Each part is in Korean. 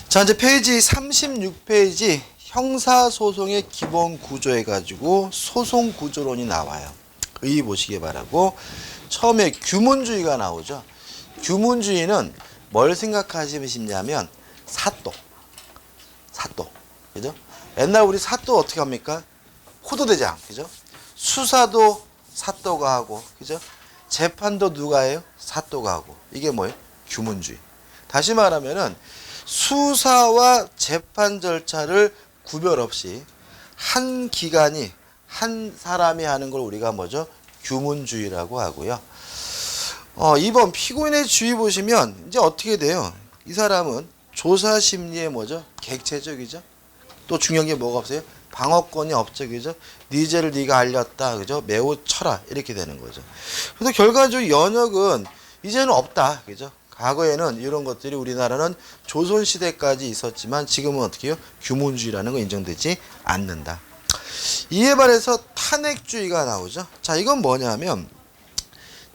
자, 이제 페이지 36페이지 형사소송의 기본 구조 해가지고 소송 구조론이 나와요. 의 보시기 바라고. 처음에 규문주의가 나오죠. 규문주의는 뭘 생각하시면 싶냐면 사또. 그죠? 옛날 우리 사또 어떻게 합니까? 호도대장. 그죠? 수사도 사또가 하고, 그죠? 재판도 누가 해요? 사또가 하고. 이게 뭐예요? 규문주의. 다시 말하면은 수사와 재판 절차를 구별 없이 한 기관이 한 사람이 하는 걸 우리가 뭐죠? 규문주의라고 하고요. 2번 피고인의 주의 보시면 이제 어떻게 돼요? 이 사람은 조사 심리에 뭐죠? 객체적이죠. 또 중요한 게 뭐가 없어요? 방어권이 없죠. 그죠? 네 죄를 네가 알렸다. 그죠? 매우 쳐라. 이렇게 되는 거죠. 그래서 결과적으로 연역은 이제는 없다. 그죠? 과거에는 이런 것들이 우리나라는 조선시대까지 있었지만 지금은 어떻게 해요? 규문주의라는 거 인정되지 않는다. 이에 반해서 탄핵주의가 나오죠. 자, 이건 뭐냐면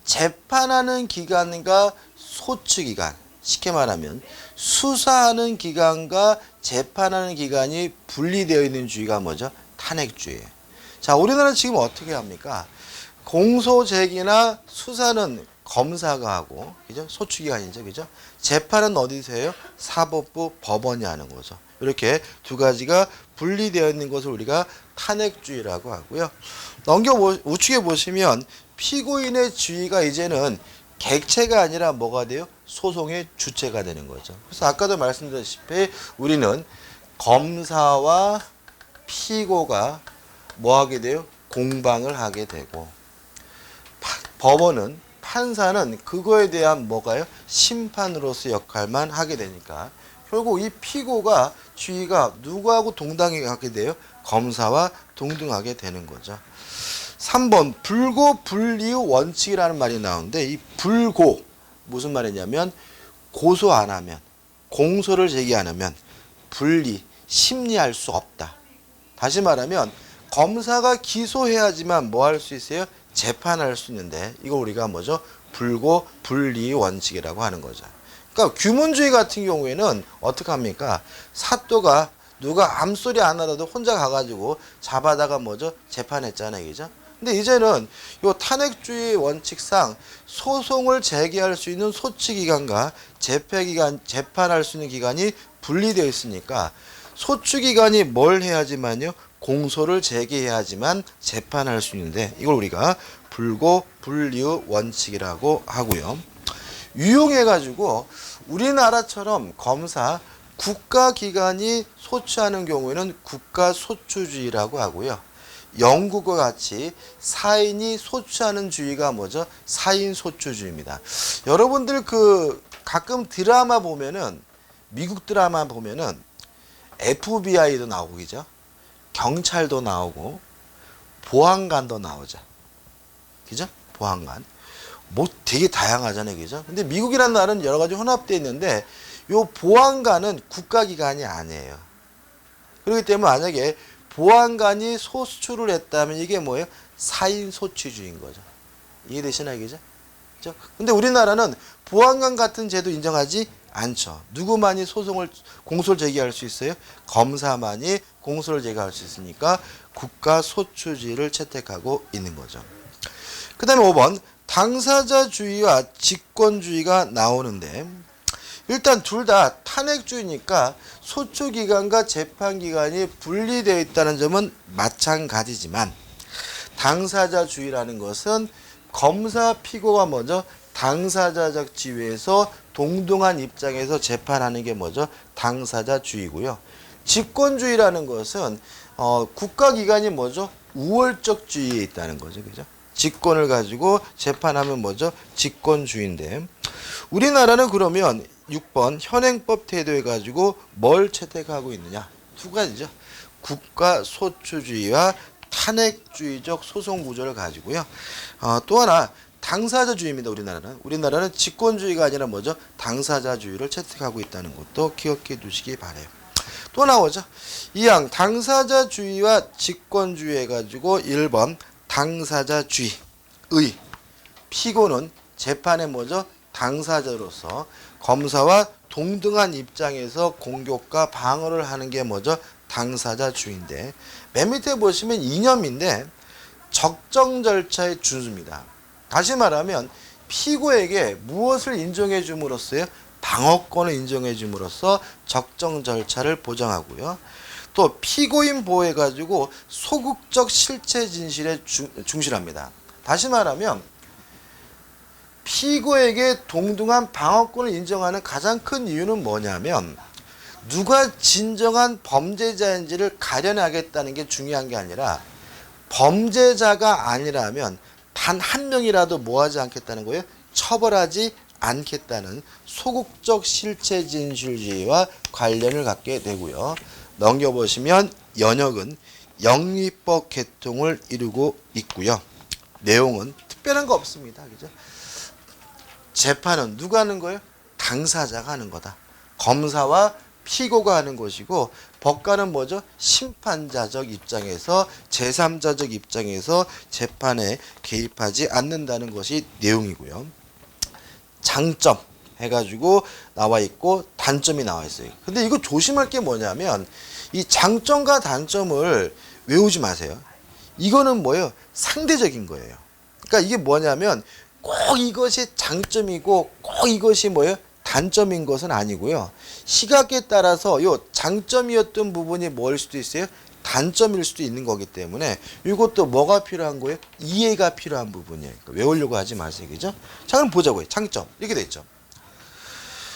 재판하는 기관과 소추기관, 쉽게 말하면 수사하는 기관과 재판하는 기관이 분리되어 있는 주의가 뭐죠? 탄핵주의예요. 자, 우리나라는 지금 어떻게 합니까? 공소제기나 수사는 검사가 하고, 그죠? 소추기관이죠, 그죠? 재판은 어디서 해요? 사법부, 법원이 하는 거죠. 이렇게 두 가지가 분리되어 있는 것을 우리가 탄핵주의라고 하고요. 우측에 보시면 피고인의 주의가 이제는 객체가 아니라 뭐가 돼요? 소송의 주체가 되는 거죠. 그래서 아까도 말씀드렸다시피 우리는 검사와 피고가 뭐 하게 돼요? 공방을 하게 되고, 법원은 판사는 그거에 대한 뭐가요? 심판으로서 역할만 하게 되니까 결국 이 피고가 주의가 누구하고 동등하게 돼요? 검사와 동등하게 되는 거죠. 3번 불고 불이의 원칙이라는 말이 나오는데 이 불고 무슨 말이냐면 고소 안 하면, 공소를 제기 안 하면 불리, 심리할 수 없다. 다시 말하면 검사가 기소해야지만 뭐 할 수 있어요? 재판할 수 있는데 이거 우리가 뭐죠? 불고 불리의 원칙이라고 하는 거죠. 그러니까 규문주의 같은 경우에는 어떻게 합니까? 사또가 누가 암소리 안 하더라도 혼자 가가지고 잡아다가 뭐죠? 재판했잖아요. 그죠? 근데 이제는 요 탄핵주의 원칙상 소송을 제기할 수 있는 소추기관과 재판할 수 있는 기관이 분리되어 있으니까 소추기관이 뭘 해야지만요? 공소를 제기해야지만 재판할 수 있는데 이걸 우리가 불고 불리의 원칙이라고 하고요. 유용해가지고 우리나라처럼 검사 국가기관이 소추하는 경우에는 국가소추주의라고 하고요. 영국과 같이 사인이 소추하는 주의가 뭐죠? 사인소추주의입니다. 여러분들 가끔 드라마 보면은 미국 드라마 보면은 FBI도 나오고 그죠? 경찰도 나오고 보안관도 나오죠. 그죠? 보안관. 뭐 되게 다양하잖아요. 그죠? 근데 미국이라는 나라는 여러 가지 혼합되어 있는데 요 보안관은 국가기관이 아니에요. 그렇기 때문에 만약에 보안관이 소추를 했다면 이게 뭐예요? 사인소추주의인 거죠. 이해되시나요? 그죠? 그죠? 근데 우리나라는 보안관 같은 제도 인정하지 않죠. 누구만이 공소를 제기할 수 있어요? 검사만이 공소를 제기할 수 있으니까 국가소추주의를 채택하고 있는 거죠. 그 다음에 5번 당사자주의와 직권주의가 나오는데 일단 둘 다 탄핵주의니까 소추기관과 재판기관이 분리되어 있다는 점은 마찬가지지만 당사자주의라는 것은 검사 피고가 먼저 당사자적 지위에서 동등한 입장에서 재판하는 게 뭐죠? 당사자주의고요. 직권주의라는 것은 국가기관이 뭐죠? 우월적주의에 있다는 거죠. 그죠? 직권을 가지고 재판하면 뭐죠? 직권주의인데 우리나라는 그러면 6번 현행법 태도해 가지고 뭘 채택하고 있느냐? 두 가지죠. 국가소추주의와 탄핵주의적 소송 구조를 가지고요. 또 하나 당사자주의입니다. 우리나라는 직권주의가 아니라 뭐죠? 당사자주의를 채택하고 있다는 것도 기억해 두시기 바래요. 또 나오죠. 2항 당사자주의와 직권주의 해가지고 1번 당사자주의 피고는 재판에 뭐죠? 당사자로서 검사와 동등한 입장에서 공격과 방어를 하는 게 뭐죠? 당사자 주의인데, 맨 밑에 보시면 이념인데 적정 절차의 준수입니다. 다시 말하면 피고에게 무엇을 인정해 줌으로써요? 방어권을 인정해 줌으로써 적정 절차를 보장하고요. 또 피고인 보호해 가지고 소극적 실체 진실에 중실합니다. 다시 말하면 피고에게 동등한 방어권을 인정하는 가장 큰 이유는 뭐냐면, 누가 진정한 범죄자인지를 가려내겠다는 게 중요한 게 아니라, 범죄자가 아니라면 단 한 명이라도 뭐하지 않겠다는 거예요? 처벌하지 않겠다는 소극적 실체 진실주의와 관련을 갖게 되고요. 넘겨보시면 연역은 영리법 계통을 이루고 있고요. 내용은 특별한 거 없습니다. 그죠? 재판은 누가 하는 거예요? 당사자가 하는 거다. 검사와 피고가 하는 것이고, 법관은 뭐죠? 심판자적 입장에서, 제3자적 입장에서 재판에 개입하지 않는다는 것이 내용이고요. 장점 해가지고 나와 있고 단점이 나와 있어요. 근데 이거 조심할 게 뭐냐면, 이 장점과 단점을 외우지 마세요. 이거는 뭐예요? 상대적인 거예요. 그러니까 이게 뭐냐면 꼭 이것이 장점이고 꼭 이것이 뭐예요? 단점인 것은 아니고요. 시각에 따라서 요 장점이었던 부분이 뭐일 수도 있어요? 단점일 수도 있는 거기 때문에 이것도 뭐가 필요한 거예요? 이해가 필요한 부분이에요. 그러니까 외우려고 하지 마세요. 그죠? 자, 그럼 보자고요. 장점. 이렇게 돼 있죠.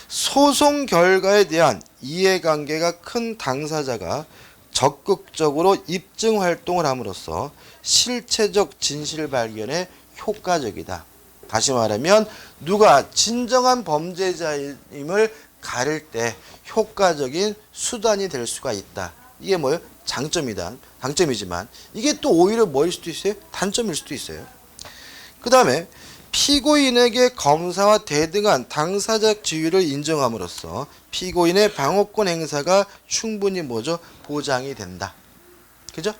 소송 결과에 대한 이해관계가 큰 당사자가 적극적으로 입증 활동을 함으로써 실체적 진실 발견에 효과적이다. 다시 말하면 누가 진정한 범죄자임을 가릴 때 효과적인 수단이 될 수가 있다. 이게 뭐예요? 장점이다. 장점이지만 이게 또 오히려 뭐일 수도 있어요? 단점일 수도 있어요. 그 다음에 피고인에게 검사와 대등한 당사자적 지위를 인정함으로써 피고인의 방어권 행사가 충분히 뭐죠? 보장이 된다. 그죠?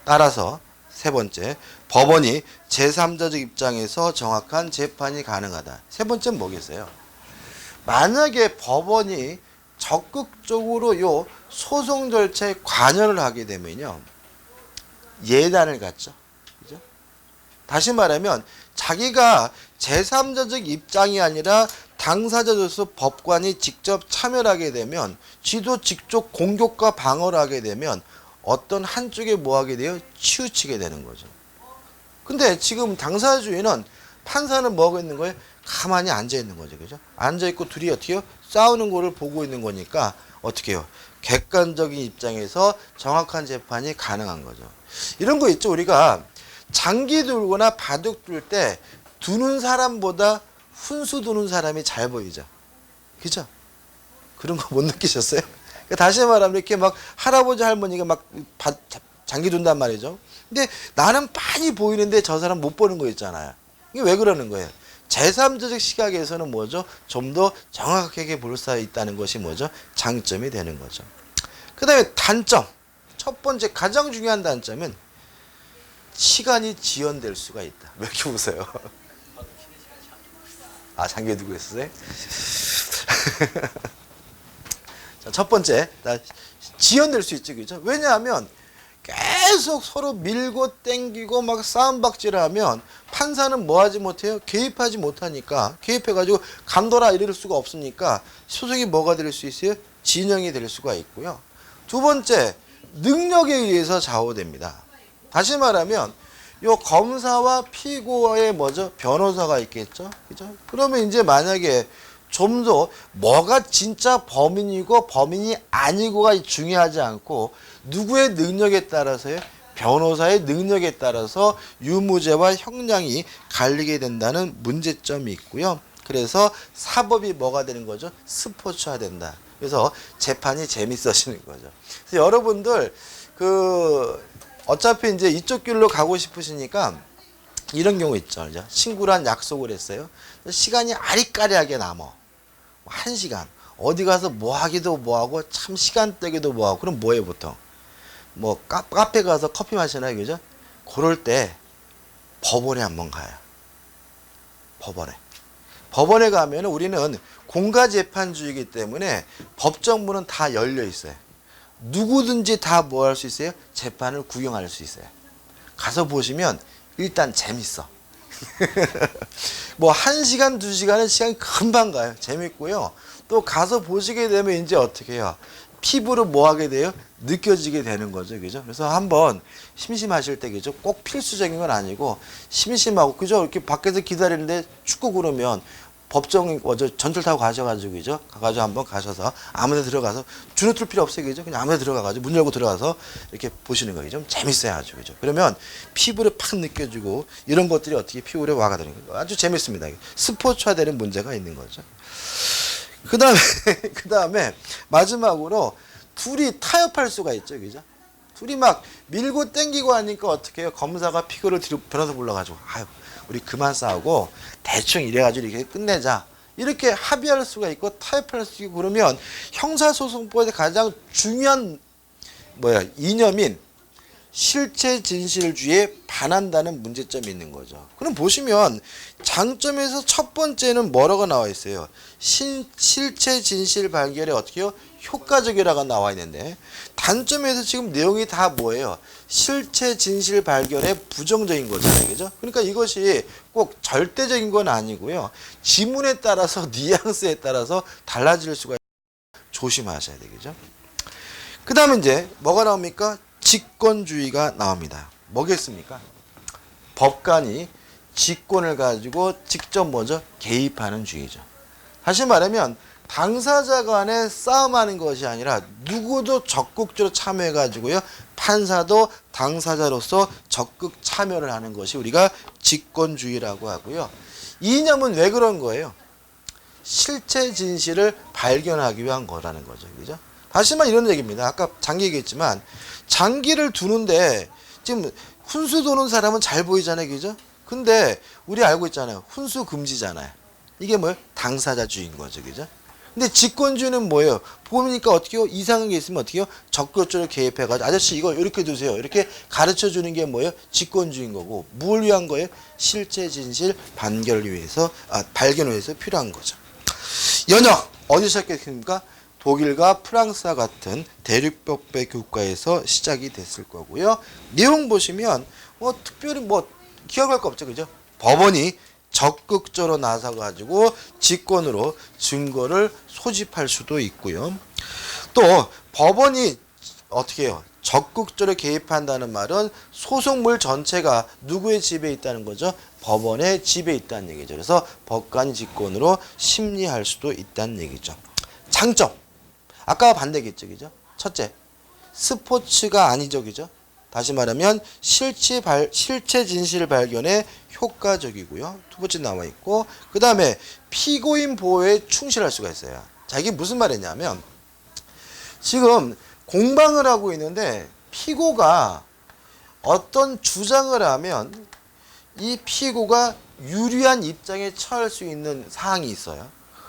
따라서 세 번째, 법원이 제3자적 입장에서 정확한 재판이 가능하다. 세 번째는 뭐겠어요? 만약에 법원이 적극적으로 요 소송 절차에 관여를 하게 되면요, 예단을 갖죠. 그죠? 다시 말하면 자기가 제3자적 입장이 아니라 당사자로서 법관이 직접 참여를 하게 되면, 쥐도 직접 공격과 방어를 하게 되면 어떤 한쪽에 뭐 하게 돼요? 치우치게 되는 거죠. 근데 지금 당사자주의는 판사는 뭐 하고 있는 거예요? 가만히 앉아 있는 거죠. 그죠? 앉아 있고 둘이 어떻게 해요? 싸우는 거를 보고 있는 거니까 어떻게 해요? 객관적인 입장에서 정확한 재판이 가능한 거죠. 이런 거 있죠. 우리가 장기 들거나 바둑 둘 때 두는 사람보다 훈수 두는 사람이 잘 보이죠. 그죠? 그런 거 못 느끼셨어요? 다시 말하면 이렇게 막 할아버지 할머니가 막 장기 둔단 말이죠. 근데 나는 빤히 보이는데 저 사람 못 보는 거 있잖아요. 이게 왜 그러는 거예요? 제3자적 시각에서는 뭐죠? 좀 더 정확하게 볼 수 있다는 것이 뭐죠? 장점이 되는 거죠. 그 다음에 단점. 첫 번째 가장 중요한 단점은 시간이 지연될 수가 있다. 왜 이렇게 웃어요? 아, 장기 두고 있었어요? 자, 첫 번째, 지연될 수 있지, 그죠? 왜냐하면 계속 서로 밀고 땡기고 막 싸움박질을 하면 판사는 뭐 하지 못해요? 개입하지 못하니까, 개입해가지고 감도라 이럴 수가 없으니까 소송이 뭐가 될 수 있어요? 진영이 될 수가 있고요. 두 번째, 능력에 의해서 좌우됩니다. 다시 말하면 요 검사와 피고의 뭐죠? 변호사가 있겠죠? 그죠? 그러면 이제 만약에 좀 더 뭐가 진짜 범인이고 범인이 아니고가 중요하지 않고 누구의 능력에 따라서요? 변호사의 능력에 따라서 유무죄와 형량이 갈리게 된다는 문제점이 있고요. 그래서 사법이 뭐가 되는 거죠? 스포츠화 된다. 그래서 재판이 재밌어지는 거죠. 그래서 여러분들 어차피 이제 이쪽 길로 가고 싶으시니까 이런 경우 있죠. 친구랑 약속을 했어요. 시간이 아리까리하게 남어. 1시간. 어디 가서 뭐 하기도 뭐 하고 참 시간 떼기도 뭐 하고. 그럼 뭐해 보통? 뭐 카페 가서 커피 마시나요? 그죠? 그럴 때 법원에 한번 가요. 법원에 법원에 가면 우리는 공가재판주의이기 때문에 법정문은 다 열려 있어요. 누구든지 다 뭐 할 수 있어요? 재판을 구경할 수 있어요. 가서 보시면 일단 재밌어. 뭐 1시간, 2시간은 시간이 금방 가요. 재밌고요. 또 가서 보시게 되면 이제 어떻게 해요? 피부로 뭐 하게 돼요? 느껴지게 되는 거죠. 그죠? 그래서 한번 심심하실 때, 그죠? 꼭 필수적인 건 아니고, 심심하고, 그죠? 이렇게 밖에서 기다리는데 춥고 그러면 법정, 전철 타고 가셔가지고, 그죠? 가가지고 한번 가셔서 아무 데 들어가서, 주눅 들 필요 없어요. 그죠? 그냥 아무 데 들어가가지고, 문 열고 들어가서 이렇게 보시는 거예요. 좀 재밌어요. 아주. 그죠? 그러면 피부로 팍 느껴지고, 이런 것들이 어떻게 피부에 와가되는 거예요. 아주 재밌습니다. 스포츠화되는 문제가 있는 거죠. 그 다음에 마지막으로 둘이 타협할 수가 있죠. 그죠? 둘이 막 밀고 땡기고 하니까 어떻게 해요? 검사가 피고를 뒤로 변호사 불러가지고 아유 우리 그만 싸우고 대충 이래가지고 이렇게 끝내자. 이렇게 합의할 수가 있고 타협할 수 있고 그러면 형사소송법에서 가장 중요한 이념인 실체 진실주의에 반한다는 문제점이 있는 거죠. 그럼 보시면 장점에서 첫 번째는 뭐라고 나와 있어요? 실체 진실 발견에 어떻게 해요? 효과적이라고 나와 있는데 단점에서 지금 내용이 다 뭐예요? 실체 진실 발견에 부정적인 거잖아요. 그죠? 그러니까 이것이 꼭 절대적인 건 아니고요. 지문에 따라서 뉘앙스에 따라서 달라질 수가 있어요. 조심하셔야 되겠죠? 그 다음에 이제 뭐가 나옵니까? 직권주의가 나옵니다. 뭐겠습니까? 법관이 직권을 가지고 직접 개입하는 주의죠. 다시 말하면 당사자 간에 싸움하는 것이 아니라 누구도 적극적으로 참여해가지고요. 판사도 당사자로서 적극 참여를 하는 것이 우리가 직권주의라고 하고요. 이 이념은 왜 그런 거예요? 실체 진실을 발견하기 위한 거라는 거죠. 그죠? 다시 말해 이런 얘기입니다. 아까 장기 얘기했지만 장기를 두는데 지금 훈수 도는 사람은 잘 보이잖아요. 그죠? 근데 우리 알고 있잖아요. 훈수 금지잖아요. 이게 뭐예요? 당사자주의인 거죠. 그죠? 근데 직권주의는 뭐예요? 보니까 어떻게 해요? 이상한 게 있으면 어떻게 해요? 적극적으로 개입해가지고 아저씨 이거 이렇게 두세요. 이렇게 가르쳐 주는 게 뭐예요? 직권주의인 거고 뭘 위한 거예요? 실체 진실 발견을 위해서 필요한 거죠. 연역 어디서 시작했습니까? 독일과 프랑스와 같은 대륙벽배 국가에서 시작이 됐을 거고요. 내용 보시면 특별히 기억할 거 없죠. 그죠? 법원이 적극적으로 나서가지고 직권으로 증거를 소집할 수도 있고요. 또 법원이 어떻게 해요? 적극적으로 개입한다는 말은 소송물 전체가 누구의 지배에 있다는 거죠? 법원의 지배에 있다는 얘기죠. 그래서 법관 직권으로 심리할 수도 있다는 얘기죠. 장점. 아까와 반대겠죠. 그죠? 첫째, 스포츠가 아니죠. 그죠? 다시 말하면 실체 진실 발견에 효과적이고요. 두 번째 나와 있고 그 다음에 피고인 보호에 충실할 수가 있어요. 자, 이게 무슨 말이냐면 지금 공방을 하고 있는데 피고가 어떤 주장을 하면 이 피고가 유리한 입장에 처할 수 있는 사항이 있어요.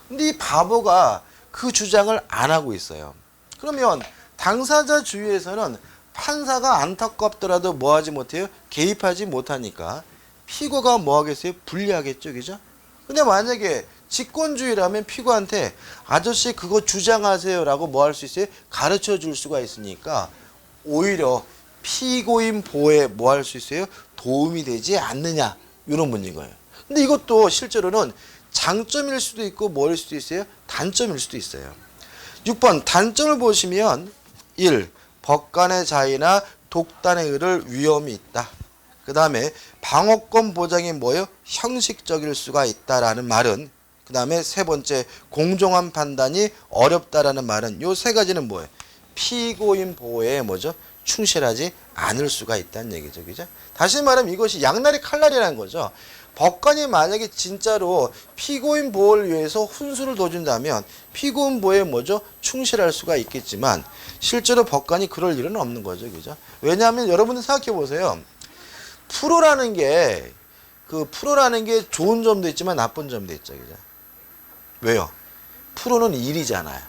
근데 이 바보가 그 주장을 안 하고 있어요. 그러면 당사자 주의에서는 판사가 안타깝더라도 뭐 하지 못해요? 개입하지 못하니까 피고가 뭐 하겠어요? 불리하겠죠. 그죠? 근데 만약에 직권주의라면 피고한테 아저씨 그거 주장하세요 라고 뭐 할 수 있어요? 가르쳐 줄 수가 있으니까 오히려 피고인 보호에 뭐 할 수 있어요? 도움이 되지 않느냐 이런 문제인 거예요. 근데 이것도 실제로는 장점일 수도 있고 뭐일 수도 있어요? 단점일 수도 있어요. 6번 단점을 보시면 1. 법관의 자의나 독단에 이를 위험이 있다. 그 다음에 방어권 보장이 뭐예요? 형식적일 수가 있다라는 말은 그 다음에 세 번째 공정한 판단이 어렵다라는 말은 요 세 가지는 뭐예요? 피고인 보호에 충실하지 않을 수가 있다는 얘기죠. 그죠? 다시 말하면 이것이 양날의 칼날이라는 거죠. 법관이 만약에 진짜로 피고인 보호를 위해서 훈수를 둬준다면 피고인 보호에 충실할 수가 있겠지만 실제로 법관이 그럴 일은 없는 거죠. 그죠? 왜냐하면 여러분들 생각해 보세요. 프로라는 게 좋은 점도 있지만 나쁜 점도 있죠. 그죠? 왜요? 프로는 일이잖아요.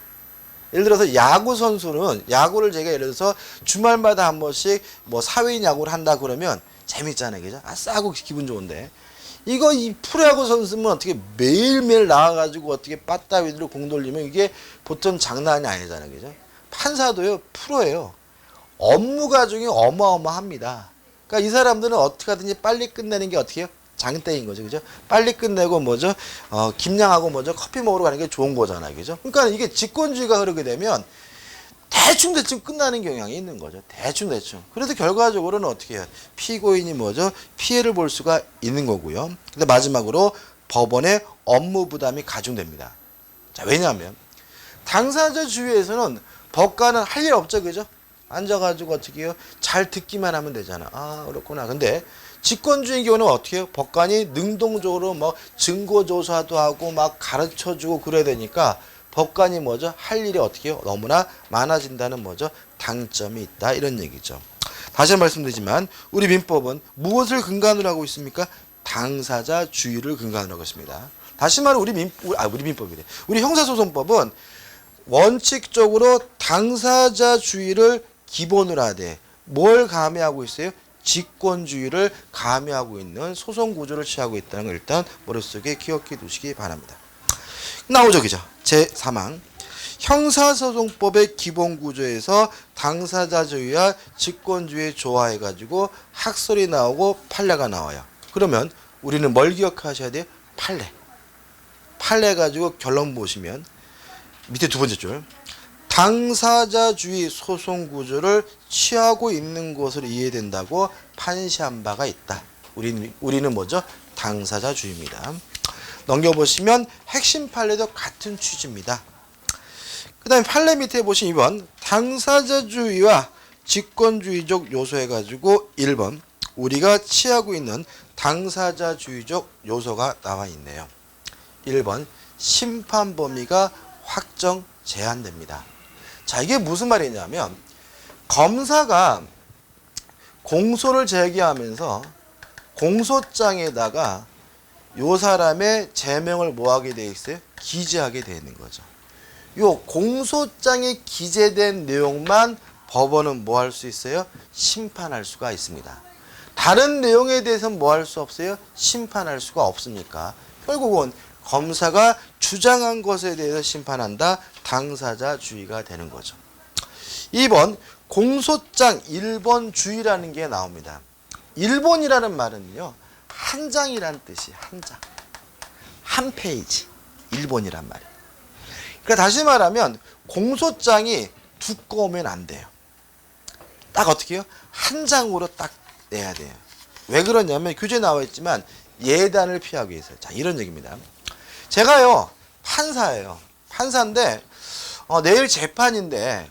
예를 들어서 야구 선수는 야구를 제가 예를 들어서 주말마다 한 번씩 사회인 야구를 한다 그러면 재밌잖아요. 그죠? 싸고 기분 좋은데 이거 이 프로야구 선수면 어떻게 매일매일 나와가지고 어떻게 빠따위로 공 돌리면 이게 보통 장난이 아니잖아요. 그죠? 판사도요, 프로예요. 업무가 중에 어마어마합니다. 그러니까 이 사람들은 어떻게 하든지 빨리 끝내는 게 어떻게 해요? 장땡인 거죠. 그죠? 빨리 끝내고 뭐죠? 김양하고 뭐죠? 커피 먹으러 가는 게 좋은 거잖아요. 그죠? 그러니까 이게 직권주의가 흐르게 되면 대충 끝나는 경향이 있는 거죠. 대충. 그래도 결과적으로는 어떻게 해요? 피고인이 뭐죠? 피해를 볼 수가 있는 거고요. 근데 마지막으로 법원의 업무 부담이 가중됩니다. 자, 왜냐하면 당사자 주의에서는 법관은 할 일 없죠. 그죠? 앉아가지고 어떻게 해요? 잘 듣기만 하면 되잖아. 아, 그렇구나. 근데 직권주의 경우는 어떻게 해요? 법관이 능동적으로 뭐 증거조사도 하고 막 가르쳐주고 그래야 되니까 법관이 뭐죠? 할 일이 어떻게 해요? 너무나 많아진다는 뭐죠? 단점이 있다. 이런 얘기죠. 다시 한번 말씀드리지만 우리 민법은 무엇을 근간으로 하고 있습니까? 당사자 주의를 근간으로 하고 있습니다. 다시 말해 우리 민법이래. 우리 형사소송법은 원칙적으로 당사자 주의를 기본으로 하되 뭘 가미하고 있어요? 직권주의를 가미하고 있는 소송 구조를 취하고 있다는 걸 일단 머릿속에 기억해 두시기 바랍니다. 나오죠, 그죠? 제3항 형사소송법의 기본 구조에서 당사자주의와 직권주의 조화해가지고 학설이 나오고 판례가 나와요. 그러면 우리는 뭘 기억하셔야 돼요? 판례 가지고 결론 보시면 밑에 두 번째 줄 당사자주의 소송 구조를 취하고 있는 것으로 이해된다고 판시한 바가 있다. 우리는 뭐죠? 당사자주의입니다. 넘겨보시면 핵심 판례도 같은 취지입니다. 그 다음에 판례 밑에 보시면 2번 당사자주의와 직권주의적 요소 해가지고 1번 우리가 취하고 있는 당사자주의적 요소가 나와 있네요. 1번 심판 범위가 확정 제한됩니다. 자, 이게 무슨 말이냐면 검사가 공소를 제기하면서 공소장에다가 요 사람의 제명을 뭐하게 돼 있어요? 기재하게 되는 거죠. 요 공소장에 기재된 내용만 법원은 뭐 할 수 있어요? 심판할 수가 있습니다. 다른 내용에 대해서는 뭐 할 수 없어요? 심판할 수가 없으니까 결국은 검사가 주장한 것에 대해서 심판한다. 당사자주의가 되는 거죠. 2번 공소장 1번 주의라는 게 나옵니다. 1번이라는 말은요. 한 장이라는 뜻이에요. 한 장. 한 페이지. 1번이란 말이에요. 그러니까 다시 말하면 공소장이 두꺼우면 안 돼요. 딱 어떻게 해요? 한 장으로 딱 내야 돼요. 왜 그러냐면 규제에 나와 있지만 예단을 피하기 위해서. 자, 이런 얘기입니다. 제가요. 판사예요. 판사인데 내일 재판인데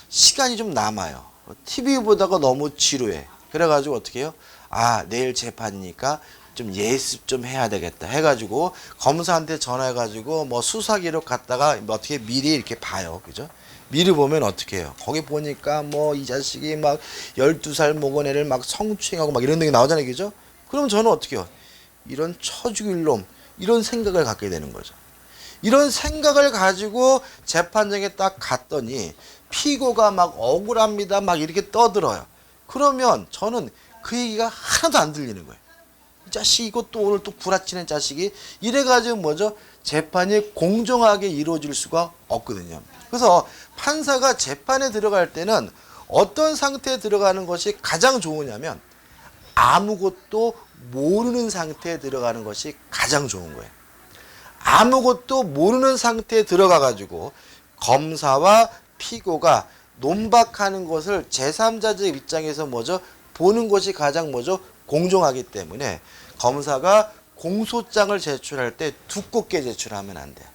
시간이 좀 남아요. TV 보다가 너무 지루해. 그래가지고 어떻게 해요? 아, 내일 재판이니까 좀 예습 좀 해야 되겠다 해가지고 검사한테 전화해가지고 뭐 수사기록 갖다가 뭐 어떻게 미리 이렇게 봐요. 그죠? 미리 보면 어떻게 해요? 거기 보니까 뭐 이 자식이 막 12살 먹은 애를 막 성추행하고 막 이런 얘기 나오잖아요. 그죠? 그럼 저는 어떻게 해요? 이런 처죽일 놈, 이런 생각을 갖게 되는 거죠. 이런 생각을 가지고 재판장에 딱 갔더니 피고가 막 억울합니다. 막 이렇게 떠들어요. 그러면 저는 그 얘기가 하나도 안 들리는 거예요. 이 자식 이것도 오늘 또 구라치는 자식이 이래가지고 뭐죠? 재판이 공정하게 이루어질 수가 없거든요. 그래서 판사가 재판에 들어갈 때는 어떤 상태에 들어가는 것이 가장 좋으냐면 아무것도 모르는 상태에 들어가는 것이 가장 좋은 거예요. 아무것도 모르는 상태에 들어가가지고 검사와 피고가 논박하는 것을 제3자의 입장에서 뭐죠? 보는 것이 가장 뭐죠? 공정하기 때문에 검사가 공소장을 제출할 때 두껍게 제출하면 안 돼요.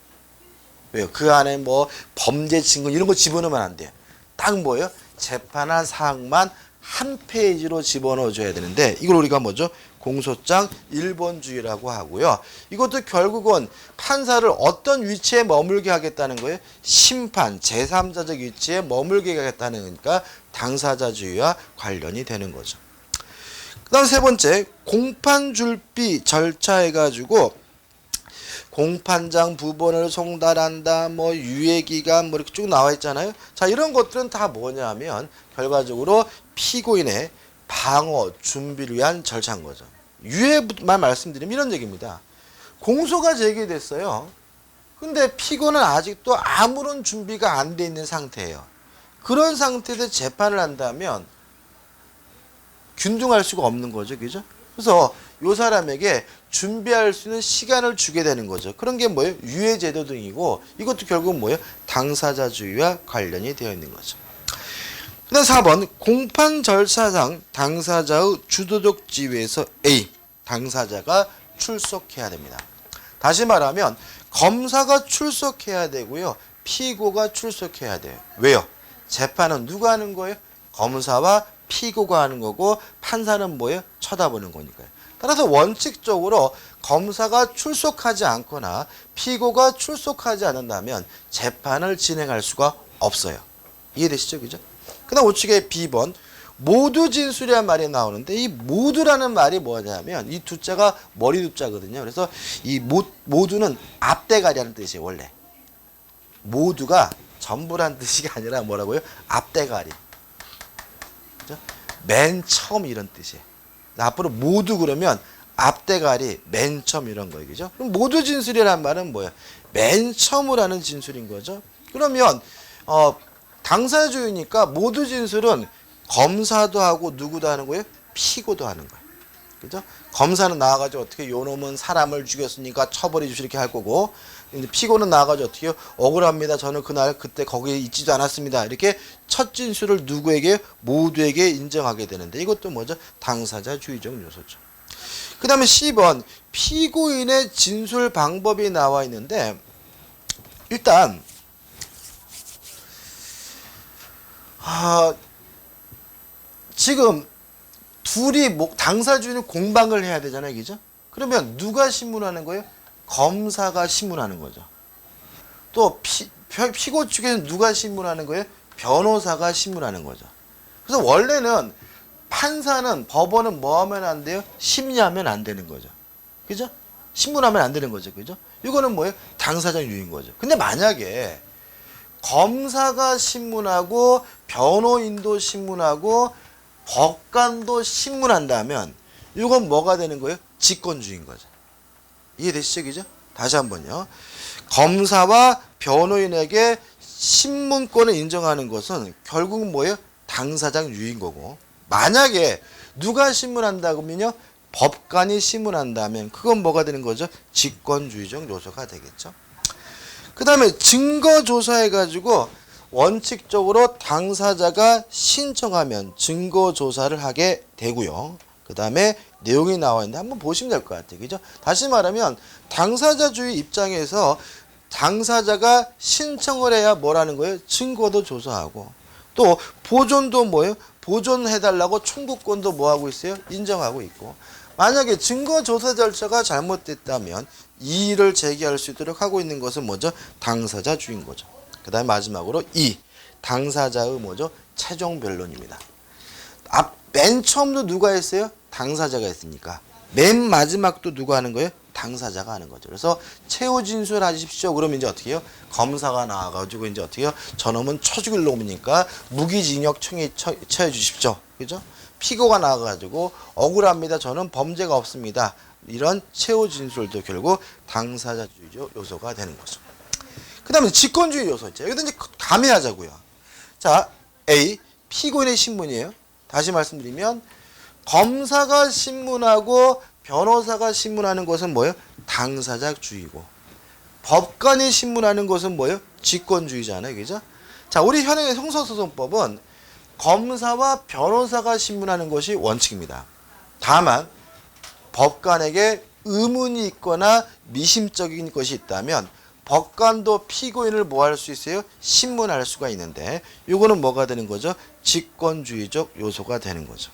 왜요? 그 안에 뭐 범죄 증거 이런 거 집어넣으면 안 돼요. 딱 뭐예요? 재판한 사항만 한 페이지로 집어넣어줘야 되는데 이걸 우리가 뭐죠? 공소장 1번주의라고 하고요. 이것도 결국은 판사를 어떤 위치에 머물게 하겠다는 거예요? 심판, 제3자적 위치에 머물게 하겠다는 거니까 당사자주의와 관련이 되는 거죠. 그 다음 세 번째, 공판줄비 절차 해가지고 공판장 부본을 송달한다, 뭐 유예기간 뭐 이렇게 쭉 나와 있잖아요. 자, 이런 것들은 다 뭐냐면 결과적으로 피고인의 방어 준비를 위한 절차인 거죠. 유예만 말씀드리면 이런 얘기입니다. 공소가 제기됐어요. 근데 피고는 아직도 아무런 준비가 안 돼 있는 상태예요. 그런 상태에서 재판을 한다면 균등할 수가 없는 거죠. 그죠? 그래서 이 사람에게 준비할 수 있는 시간을 주게 되는 거죠. 그런 게 뭐예요? 유예제도 등이고 이것도 결국 뭐예요? 당사자주의와 관련이 되어 있는 거죠. 그 다음 4번 공판 절차상 당사자의 주도적 지위에서 A 당사자가 출석해야 됩니다. 다시 말하면 검사가 출석해야 되고요. 피고가 출석해야 돼요. 왜요? 재판은 누가 하는 거예요? 검사와 피고가 하는 거고 판사는 뭐예요? 쳐다보는 거니까요. 따라서 원칙적으로 검사가 출석하지 않거나 피고가 출석하지 않는다면 재판을 진행할 수가 없어요. 이해되시죠? 그죠? 그 다음 우측에 B번 모두 진술이라는 말이 나오는데 이 모두라는 말이 뭐냐면 이 두자가 머리 두자거든요. 그래서 이 모두는 앞대가리라는 뜻이에요. 원래 모두가 전부란 뜻이 아니라 뭐라고요? 앞대가리. 그죠? 맨 처음 이런 뜻이에요. 앞으로 모두 그러면 앞대가리, 맨 처음 이런 거예요. 그죠? 그럼 모두 진술이라는 말은 뭐예요? 맨 처음으로 하는 진술인 거죠. 그러면 당사주의니까 모두 진술은 검사도 하고 누구도 하는 거예요? 피고도 하는 거예요. 그죠? 검사는 나와가지고 어떻게 요 놈은 사람을 죽였으니까 처벌해 주시 이렇게 할 거고 근데 피고는 나와가지고 어떻게 억울합니다. 저는 그날 그때 거기에 있지도 않았습니다. 이렇게 첫 진술을 누구에게 모두에게 인정하게 되는데 이것도 뭐죠? 당사자주의적 요소죠. 그 다음에 10번 피고인의 진술 방법이 나와 있는데 일단 지금 둘이 당사주의는 공방을 해야 되잖아요. 그죠? 그러면 누가 신문하는 거예요? 검사가 신문하는 거죠. 또 피고 측에는 누가 신문하는 거예요? 변호사가 신문하는 거죠. 그래서 원래는 판사는 법원은 뭐 하면 안 돼요? 심리하면 안 되는 거죠. 그죠? 신문하면 안 되는 거죠. 그죠? 이거는 뭐예요? 당사자 유인 거죠. 근데 만약에 검사가 신문하고 변호인도 신문하고 법관도 신문한다면 이건 뭐가 되는 거예요? 직권주의인 거죠. 이해되시죠? 그죠? 다시 한번요. 검사와 변호인에게 신문권을 인정하는 것은 결국은 뭐예요? 당사자 유인 거고 만약에 누가 신문한다고 하면요. 법관이 신문한다면 그건 뭐가 되는 거죠? 직권주의적 요소가 되겠죠. 그 다음에 증거조사해가지고 원칙적으로 당사자가 신청하면 증거조사를 하게 되고요. 그 다음에 내용이 나와 있는데 한번 보시면 될 것 같아요. 그죠? 다시 말하면 당사자주의 입장에서 당사자가 신청을 해야 뭐라는 거예요? 증거도 조사하고 또 보존도 뭐예요? 보존해달라고 청구권도 뭐하고 있어요? 인정하고 있고 만약에 증거조사 절차가 잘못됐다면 이의를 제기할 수 있도록 하고 있는 것은 뭐죠? 당사자주의인 거죠. 그 다음에 마지막으로 당사자의 뭐죠? 최종 변론입니다. 맨 처음도 누가 했어요? 당사자가 했으니까. 맨 마지막도 누가 하는 거예요? 당사자가 하는 거죠. 그래서 최후 진술하십시오. 그러면 이제 어떻게 해요? 검사가 나와가지고 이제 어떻게 해요? 저놈은 쳐 죽일 놈이니까 무기징역 처해 주십시오. 그죠? 피고가 나와가지고 억울합니다. 저는 범죄가 없습니다. 이런 최후 진술도 결국 당사자주의 요소가 되는 거죠. 그 다음에 직권주의 요소 있죠. 여기도 이제 감해하자고요. 자, A. 피고인의 신문이에요. 다시 말씀드리면 검사가 신문하고 변호사가 신문하는 것은 뭐예요? 당사자주의고 법관이 신문하는 것은 뭐예요? 직권주의잖아요. 그죠? 자, 우리 현행의 형사소송법은 검사와 변호사가 신문하는 것이 원칙입니다. 다만 법관에게 의문이 있거나 미심적인 것이 있다면 법관도 피고인을 뭐 할 수 있어요? 신문할 수가 있는데 이거는 뭐가 되는 거죠? 직권주의적 요소가 되는 거죠.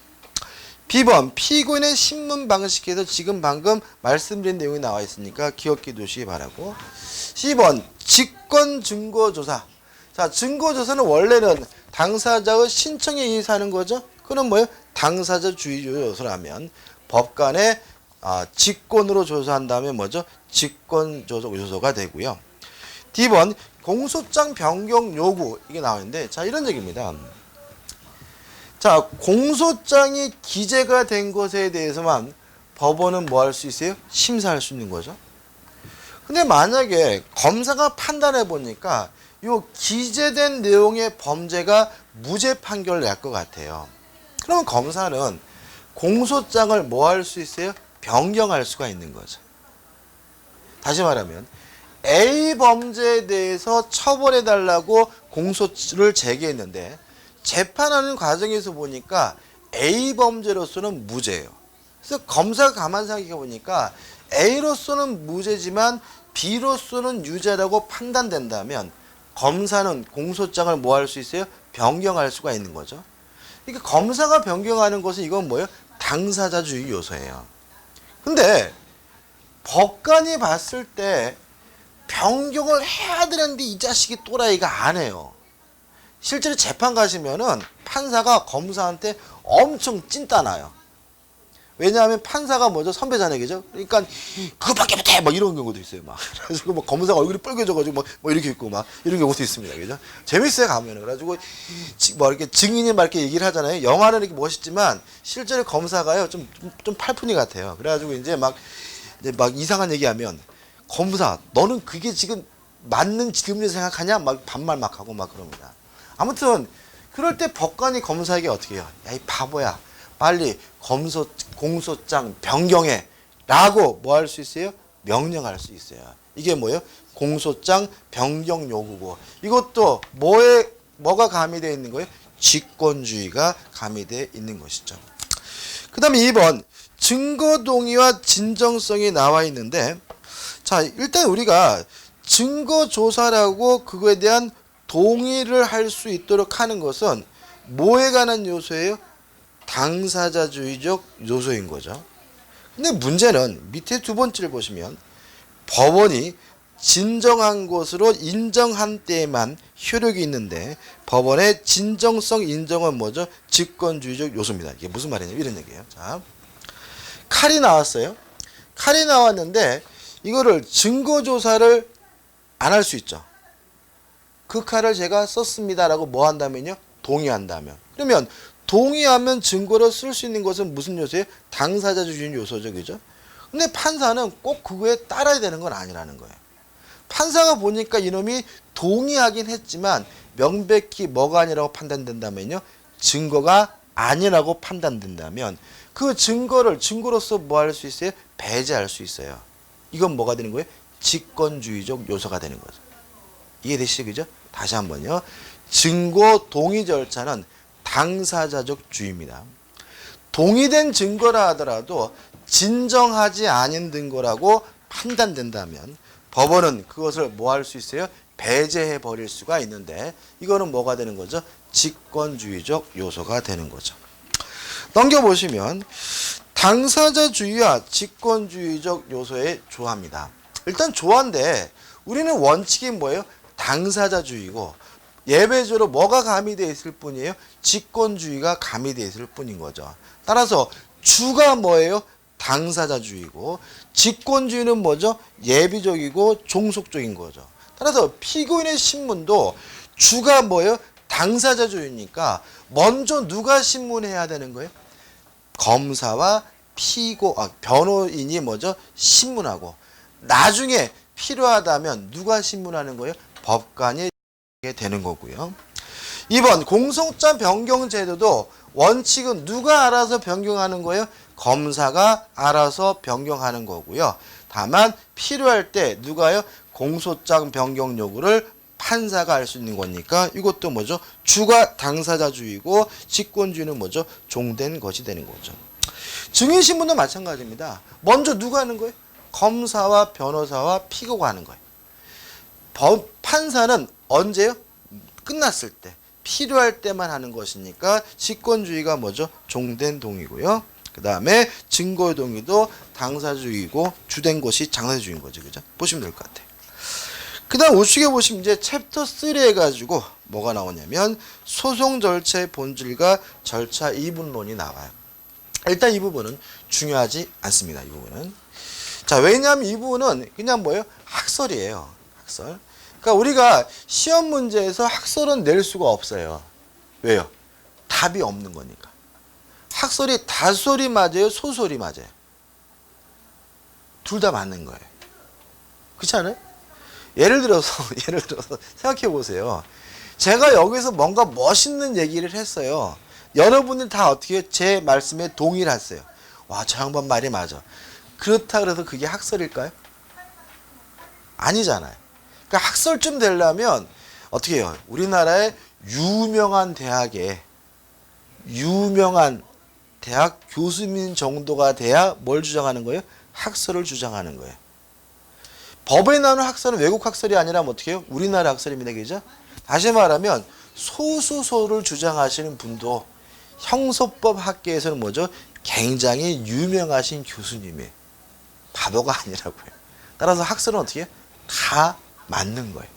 B번 피고인의 신문 방식에서 지금 방금 말씀드린 내용이 나와 있으니까 기억해 두시기 바라고. C번 직권 증거조사. 자, 증거조사는 원래는 당사자의 신청에 의해서 하는 거죠. 그럼 뭐예요? 당사자주의 요소라면 법관의 직권으로 조사한다면 뭐죠? 직권조사 요소가 되고요. D번 공소장 변경 요구 이게 나오는데 자 이런 얘기입니다. 자 공소장이 기재가 된 것에 대해서만 법원은 뭐 할 수 있어요? 심사할 수 있는 거죠. 근데 만약에 검사가 판단해 보니까 요 기재된 내용의 범죄가 무죄 판결을 낼 것 같아요. 그러면 검사는 공소장을 뭐 할 수 있어요? 변경할 수가 있는 거죠. 다시 말하면 A 범죄에 대해서 처벌해 달라고 공소를 제기했는데 재판하는 과정에서 보니까 A 범죄로서는 무죄예요. 그래서 검사가 가만 생각해 보니까 A로서는 무죄지만 B로서는 유죄라고 판단된다면 검사는 공소장을 뭐 할 수 있어요? 변경할 수가 있는 거죠. 그러니까 검사가 변경하는 것은 이건 뭐예요? 당사자주의 요소예요. 근데 법관이 봤을 때 변경을 해야 되는데 이 자식이 또라이가 안 해요. 실제로 재판 가시면은 판사가 검사한테 엄청 찐따나요. 왜냐하면 판사가 뭐죠? 선배자네기죠. 그러니까 그거밖에 못해 막 이런 경우도 있어요. 막 그래가지고 뭐 검사가 얼굴이 빨개져가지고 뭐 이렇게 있고 막 이런 경우도 있습니다. 그죠? 재밌어요 가면은. 그래가지고 뭐 이렇게 증인이 막 이렇게 얘기를 하잖아요. 영화는 이렇게 멋있지만 실제로 검사가요 좀 팔푼이 같아요. 그래가지고 이제 막 이상한 얘기하면 검사 너는 그게 지금 맞는 지금을 생각하냐? 막 반말 막 하고 막 그럽니다. 아무튼 그럴 때 법관이 검사에게 어떻게 해요? 야, 이 바보야. 빨리 공소장 변경해 라고 뭐 할 수 있어요? 명령할 수 있어요. 이게 뭐예요? 공소장 변경 요구고 이것도 뭐가 가미되어 있는 거예요? 직권주의가 가미되어 있는 것이죠. 그 다음에 2번 증거 동의와 진정성이 나와 있는데 자 일단 우리가 증거 조사라고 그거에 대한 동의를 할 수 있도록 하는 것은 뭐에 관한 요소예요? 당사자주의적 요소인 거죠. 근데 문제는 밑에 두 번째를 보시면 법원이 진정한 것으로 인정한 때에만 효력이 있는데 법원의 진정성 인정은 뭐죠? 직권주의적 요소입니다. 이게 무슨 말이냐면 이런 얘기예요. 자, 칼이 나왔어요. 칼이 나왔는데 이거를 증거조사를 안 할 수 있죠. 그 칼을 제가 썼습니다라고 뭐 한다면요? 동의한다면. 그러면 동의하면 증거로 쓸 수 있는 것은 무슨 요소예요? 당사자주의 요소죠. 그죠? 근데 판사는 꼭 그거에 따라야 되는 건 아니라는 거예요. 판사가 보니까 이놈이 동의하긴 했지만 명백히 뭐가 아니라고 판단된다면요. 증거가 아니라고 판단된다면 그 증거로서 뭐 할 수 있어요? 배제할 수 있어요. 이건 뭐가 되는 거예요? 직권주의적 요소가 되는 거죠. 이해되시죠? 그죠? 다시 한번요. 증거 동의 절차는 당사자적 주의입니다. 동의된 증거라 하더라도 진정하지 않은 증거라고 판단된다면 법원은 그것을 뭐 할 수 있어요? 배제해 버릴 수가 있는데 이거는 뭐가 되는 거죠? 직권주의적 요소가 되는 거죠. 넘겨보시면 당사자주의와 직권주의적 요소의 조화입니다. 일단 조화인데 우리는 원칙이 뭐예요? 당사자주의고 예외적으로 뭐가 가미되어 있을 뿐이에요? 직권주의가 가미되어 있을 뿐인 거죠. 따라서 주가 뭐예요? 당사자주의고 직권주의는 뭐죠? 예비적이고 종속적인 거죠. 따라서 피고인의 신문도 주가 뭐예요? 당사자주의니까 먼저 누가 신문해야 되는 거예요? 검사와 변호인이 뭐죠? 신문하고 나중에 필요하다면 누가 신문하는 거예요? 법관이 되는 거고요. 2번 공소장 변경 제도도 원칙은 누가 알아서 변경하는 거예요? 검사가 알아서 변경하는 거고요. 다만 필요할 때 누가요? 공소장 변경 요구를 판사가 할 수 있는 거니까 이것도 뭐죠? 주가 당사자주의고 직권주의는 뭐죠? 종된 것이 되는 거죠. 증인신문도 마찬가지입니다. 먼저 누가 하는 거예요? 검사와 변호사와 피고가 하는 거예요. 판사는 언제요? 끝났을 때. 필요할 때만 하는 것이니까 직권주의가 뭐죠? 종된 동의고요. 그 다음에 증거의 동의도 당사주의고 주된 것이 장사주의인 거죠. 그죠? 보시면 될 것 같아요. 그 다음 우측에 보시면 이제 챕터 3 해가지고 뭐가 나오냐면 소송 절차의 본질과 절차 이분론이 나와요. 일단 이 부분은 중요하지 않습니다. 이 부분은. 자, 왜냐하면 이 부분은 그냥 뭐예요? 학설이에요. 학설. 그러니까 우리가 시험 문제에서 학설은 낼 수가 없어요. 왜요? 답이 없는 거니까. 학설이 다소리 맞아요? 소설이 맞아요? 둘 다 맞는 거예요. 그렇지 않아요? 예를 들어서 생각해 보세요. 제가 여기서 뭔가 멋있는 얘기를 했어요. 여러분들 다 어떻게 제 말씀에 동의를 하세요. 와, 저 양반 말이 맞아. 그렇다 그래서 그게 학설일까요? 아니잖아요. 그러니까 학설쯤 되려면 어떻게 해요? 우리나라의 유명한 대학에 유명한 대학 교수님 정도가 돼야 뭘 주장하는 거예요? 학설을 주장하는 거예요. 법에 나오는 학설은 외국 학설이 아니라 어떻게 해요? 우리나라 학설입니다. 그죠? 다시 말하면 소수소를 주장하시는 분도 형소법 학계에서는 뭐죠? 굉장히 유명하신 교수님이에요. 바보가 아니라고요. 따라서 학설은 어떻게 해요? 다 맞는 거예요.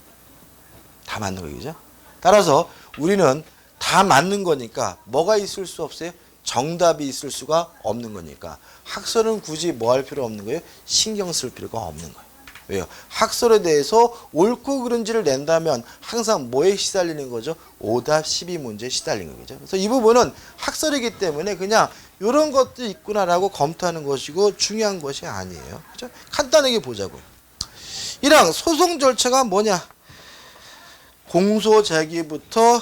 다 맞는 거예요. 그죠? 따라서 우리는 다 맞는 거니까 뭐가 있을 수 없어요? 정답이 있을 수가 없는 거니까 학설은 굳이 뭐 할 필요 없는 거예요? 신경 쓸 필요가 없는 거예요. 왜요? 학설에 대해서 옳고 그른지를 낸다면 항상 뭐에 시달리는 거죠? 오답 12문제에 시달리는 거죠. 그래서 이 부분은 학설이기 때문에 그냥 이런 것도 있구나라고 검토하는 것이고 중요한 것이 아니에요. 그죠? 간단하게 보자고요. 1항 소송 절차가 뭐냐? 공소 제기부터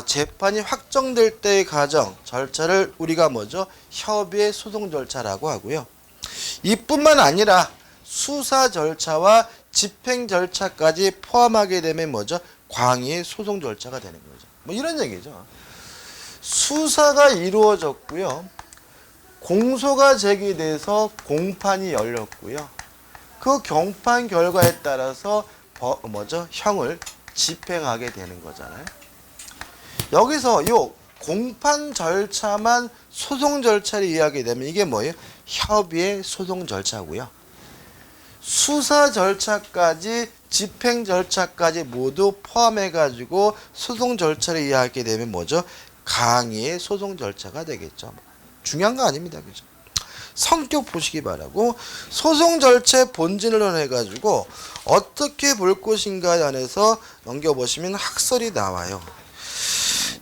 재판이 확정될 때의 과정, 절차를 우리가 뭐죠? 협의의 소송 절차라고 하고요. 이뿐만 아니라 수사 절차와 집행 절차까지 포함하게 되면 뭐죠? 광의의 소송 절차가 되는 거죠. 뭐 이런 얘기죠. 수사가 이루어졌고요. 공소가 제기돼서 공판이 열렸고요. 그 경판 결과에 따라서 형을 집행하게 되는 거잖아요. 여기서 요 공판 절차만 소송 절차를 이해하게 되면 이게 뭐예요? 협의의 소송 절차고요. 수사 절차까지 집행 절차까지 모두 포함해가지고 소송 절차를 이해하게 되면 뭐죠? 강의의 소송 절차가 되겠죠. 중요한 거 아닙니다. 그죠? 성격 보시기 바라고 소송 절차의 본질을 해가지고 어떻게 볼 것인가에 관해서 넘겨보시면 학설이 나와요.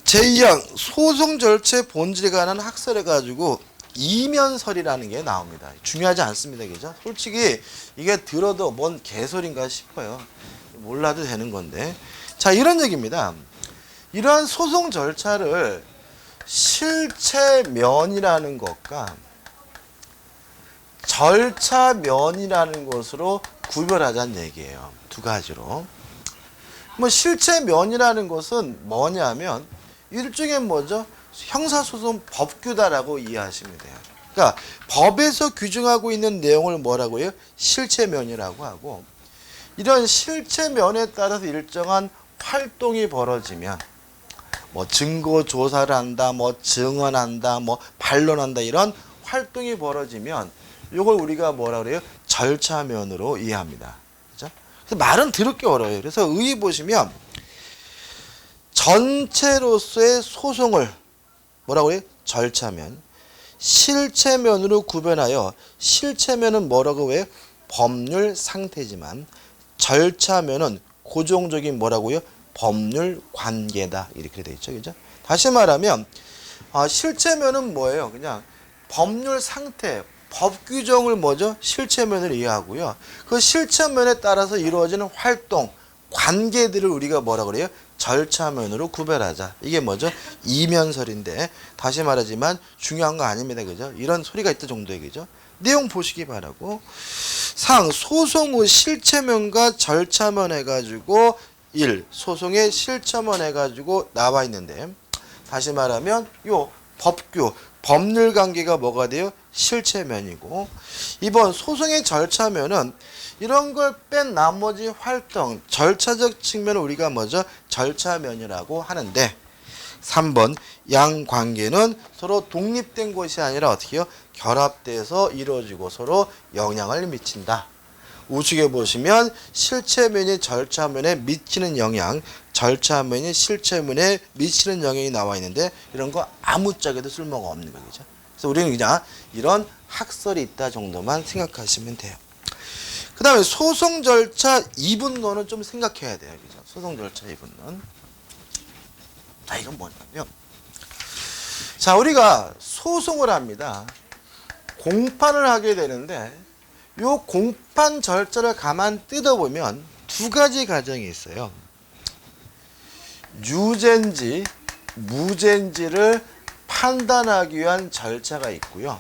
제2항 소송 절차의 본질에 관한 학설해 가지고 이면설이라는 게 나옵니다. 중요하지 않습니다. 그죠? 솔직히 이게 들어도 뭔 개소리인가 싶어요. 몰라도 되는 건데. 자, 이런 얘기입니다. 이러한 소송 절차를 실체면이라는 것과 절차면이라는 것으로 구별하자는 얘기예요. 두 가지로. 뭐 실체면이라는 것은 뭐냐면 일종의 뭐죠? 형사소송 법규다라고 이해하시면 돼요. 그러니까 법에서 규정하고 있는 내용을 뭐라고 해요? 실체면이라고 하고 이런 실체면에 따라서 일정한 활동이 벌어지면 뭐 증거 조사를 한다, 뭐 증언한다, 뭐 반론한다 이런 활동이 벌어지면 이걸 우리가 뭐라 그래요? 절차면으로 이해합니다. 그죠? 그래서 말은 더럽게 어려워요. 그래서 의의 보시면 전체로서의 소송을 뭐라고 해요? 절차면. 실체면으로 구별하여 실체면은 뭐라고 해요? 법률 상태지만 절차면은 고정적인 뭐라고요? 법률 관계다. 이렇게 되어 있죠. 그죠? 다시 말하면 실체면은 뭐예요? 그냥 법률 상태, 법 규정을 뭐죠? 실체면을 이해하고요. 그 실체면에 따라서 이루어지는 활동, 관계들을 우리가 뭐라고 그래요? 절차면으로 구별하자. 이게 뭐죠? 이면설인데 다시 말하지만 중요한 거 아닙니다. 그죠? 이런 소리가 있다 정도의 그죠? 내용 보시기 바라고. 상 소송 후 실체면과 절차면 해가지고 1. 소송의 실체면 해가지고 나와 있는데 다시 말하면 요 법규 법률 관계가 뭐가 돼요? 실체면이고 2번 소송의 절차면은 이런 걸 뺀 나머지 활동, 절차적 측면을 우리가 뭐죠? 절차면이라고 하는데 3번 양 관계는 서로 독립된 것이 아니라 어떻게 해요? 결합돼서 이루어지고 서로 영향을 미친다. 우측에 보시면 실체면이 절차면에 미치는 영향, 절차면이 실체면에 미치는 영향이 나와 있는데 이런 거 아무짝에도 쓸모가 없는 거죠. 그래서 우리는 그냥 이런 학설이 있다 정도만 생각하시면 돼요. 그 다음에 소송 절차 2분론은 좀 생각해야 돼요. 그죠? 소송 절차 2분론. 자, 이건 뭐냐면 자, 우리가 소송을 합니다. 공판을 하게 되는데 요 공판 절차를 가만 뜯어보면 두 가지 과정이 있어요. 유죄인지 무죄인지를 판단하기 위한 절차가 있고요.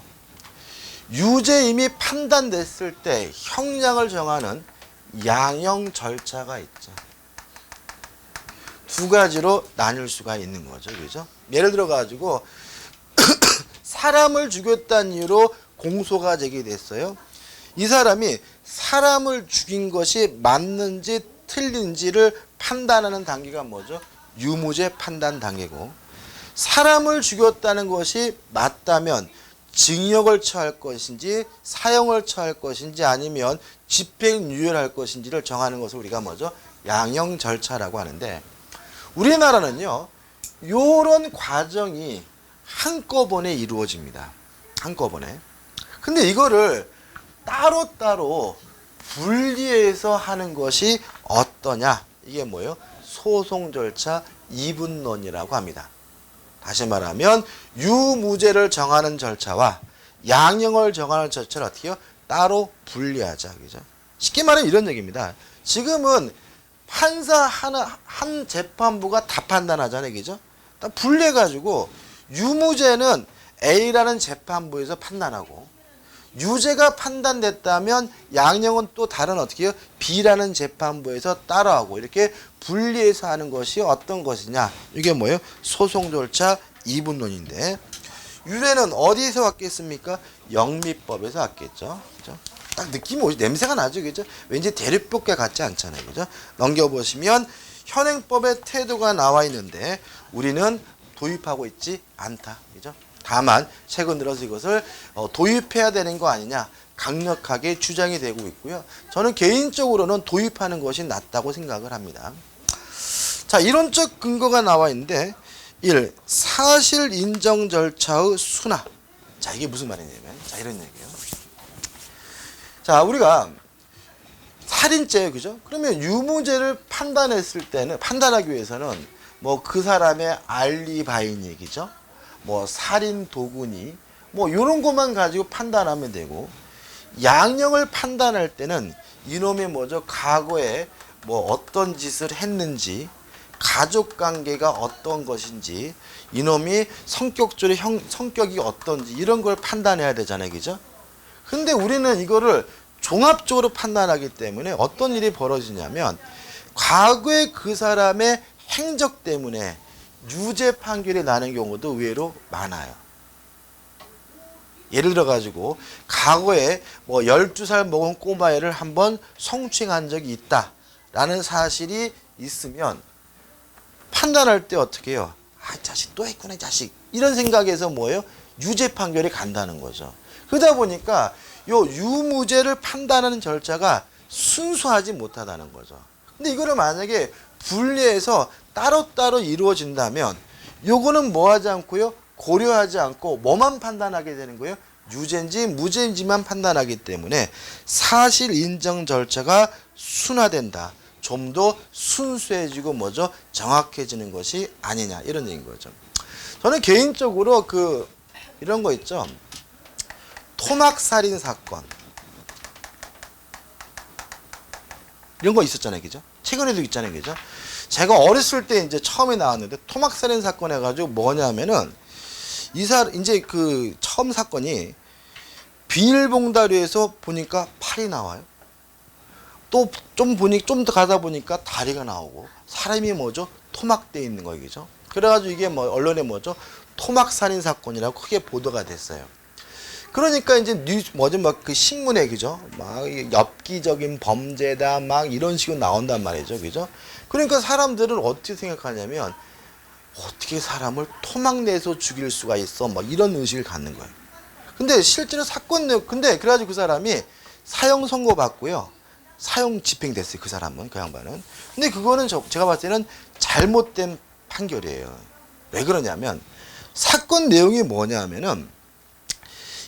유죄 이미 판단됐을 때 형량을 정하는 양형 절차가 있죠. 두 가지로 나뉠 수가 있는 거죠. 그죠? 예를 들어 가지고 사람을 죽였다는 이유로 공소가 제기됐어요. 이 사람이 사람을 죽인 것이 맞는지 틀린지를 판단하는 단계가 뭐죠? 유무죄 판단 단계고, 사람을 죽였다는 것이 맞다면 징역을 처할 것인지 사형을 처할 것인지 아니면 집행유예를 할 것인지를 정하는 것을 우리가 뭐죠? 양형 절차라고 하는데, 우리나라는요 요런 과정이 한꺼번에 이루어집니다. 한꺼번에. 근데 이거를 따로따로 분리해서 하는 것이 어떠냐? 이게 뭐예요? 소송 절차 이분론이라고 합니다. 다시 말하면 유무죄를 정하는 절차와 양형을 정하는 절차를 어떻게 해요? 따로 분리하자. 그죠? 쉽게 말하면 이런 얘기입니다. 지금은 판사 한 재판부가 다 판단하잖아요. 그죠? 딱 분리해가지고 유무죄는 A라는 재판부에서 판단하고, 유죄가 판단됐다면 양형은 또 다른 어떻게 해요? B라는 재판부에서 따라하고, 이렇게 분리해서 하는 것이 어떤 것이냐? 이게 뭐예요? 소송 절차 이분론인데, 유죄는 어디서 왔겠습니까? 영미법에서 왔겠죠. 그죠? 딱 느낌이 오지, 냄새가 나죠. 그죠? 왠지 대륙법과 같지 않잖아요. 그죠? 넘겨보시면 현행법의 태도가 나와 있는데 우리는 도입하고 있지 않다. 그죠? 다만 최근 들어서 이것을 도입해야 되는 거 아니냐 강력하게 주장이 되고 있고요. 저는 개인적으로는 도입하는 것이 낫다고 생각을 합니다. 자, 이론적 근거가 나와 있는데 1. 사실 인정 절차의 순화. 자, 이게 무슨 말이냐면, 자, 이런 얘기예요. 자, 우리가 살인죄, 그죠? 그러면 유무죄를 판단했을 때는, 판단하기 위해서는 뭐 그 사람의 알리바인 얘기죠. 뭐 살인 도구니, 뭐 이런 것만 가지고 판단하면 되고, 양형을 판단할 때는 이놈이 뭐죠? 과거에 뭐 어떤 짓을 했는지, 가족 관계가 어떤 것인지, 이놈이 성격적으로 성격이 어떤지 이런 걸 판단해야 되잖아요. 그죠? 근데 우리는 이거를 종합적으로 판단하기 때문에 어떤 일이 벌어지냐면, 과거에 그 사람의 행적 때문에 유죄 판결이 나는 경우도 의외로 많아요. 예를 들어 가지고 과거에 뭐 12살 먹은 꼬마애를 한번 성추행한 적이 있다라는 사실이 있으면 판단할 때 어떻게 해요? 아, 자식 또 했구나, 이 자식. 이런 생각에서 뭐예요? 유죄 판결이 간다는 거죠. 그러다 보니까 요 유무죄를 판단하는 절차가 순수하지 못하다는 거죠. 근데 이거를 만약에 분리해서 따로따로 이루어진다면 요거는 뭐 하지 않고요? 고려하지 않고 뭐만 판단하게 되는 거예요? 유죄인지 무죄인지만 판단하기 때문에 사실 인정 절차가 순화된다. 좀 더 순수해지고 뭐죠? 정확해지는 것이 아니냐, 이런 얘기인 거죠. 저는 개인적으로 이런 거 있죠. 토막살인 사건. 이런 거 있었잖아요. 그죠? 최근에도 있잖아요. 그죠? 제가 어렸을 때 이제 처음에 나왔는데 토막살인 사건 해가지고 뭐냐면은 이제 처음 사건이 비닐봉다리에서 보니까 팔이 나와요. 또 좀 더 가다 보니까 다리가 나오고 사람이 뭐죠? 토막돼 있는 거예요. 그죠? 그래가지고 이게 뭐 언론에 뭐죠? 토막살인 사건이라고 크게 보도가 됐어요. 그러니까 이제 막 그 신문에, 그죠? 막 엽기적인 범죄다 막 이런 식으로 나온단 말이죠. 그죠? 그러니까 사람들은 어떻게 생각하냐면, 어떻게 사람을 토막 내서 죽일 수가 있어? 막 이런 의식을 갖는 거예요. 근데 실제로 근데 그래가지고 그 사람이 사형 선고받고요. 사형 집행됐어요. 그 사람은, 그 양반은. 근데 그거는 제가 봤을 때는 잘못된 판결이에요. 왜 그러냐면, 사건 내용이 뭐냐면은,